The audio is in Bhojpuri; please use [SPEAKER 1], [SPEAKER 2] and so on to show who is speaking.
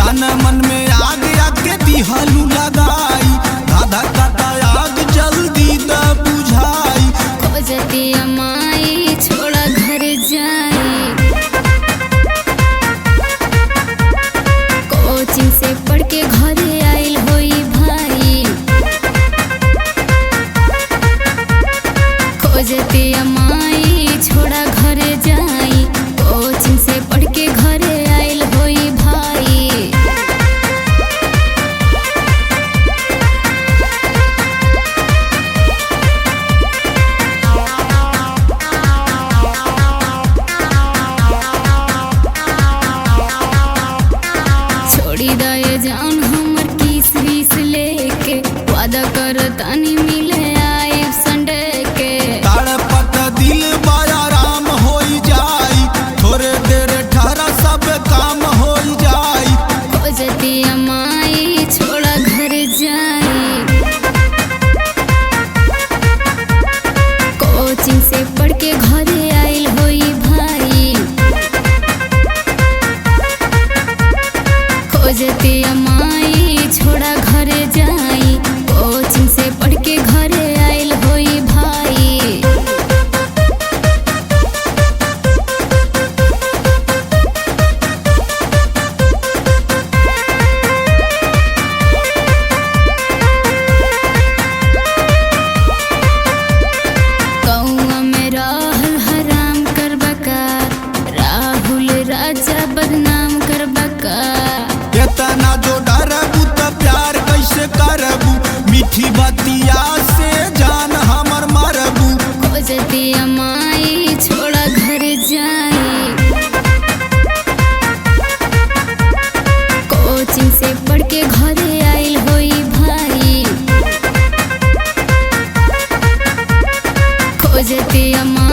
[SPEAKER 1] तन मन में आग आके दिहलू लगाई, आधा कटा आग जल्दी द बुझाई।
[SPEAKER 2] खोजती अमाई छोड़ा घर जाई, कोचिंग से पढ़ के घरे आइल होई भाई। खोजती अमाई छोड़ा घर जाई, कोचिंग से पढ़ के घरे आइल होई भाई। छोड़ी दे जान हमर किस रीस लेके, वादा कर तानी मिले आए संडे के।
[SPEAKER 1] तड़पत दिल बाया राम होई जाई, थोड़े देर ठहरा सब काम होई जाई।
[SPEAKER 2] खोजती अमाई छोड़ा घर जाई, कोचिंग से पढ़ के घरे आइल होई भाई। खोजती अमाई छोड़ा घर जाई, कोचिंग से पढ़ के घरे आइल होई भाई। कौआ में रहल हराम करबा का, राहुल राजा बदनाम करबा का।
[SPEAKER 1] इतना जो डरबू तो प्यार कैसे करबू, मीठी बतिया से जान हमर मरबू।
[SPEAKER 2] खोजती अमाई छोड़ा घर जाई, कोचिंग से पढ़ के घरे आइल होई भाई। खोजती अमाई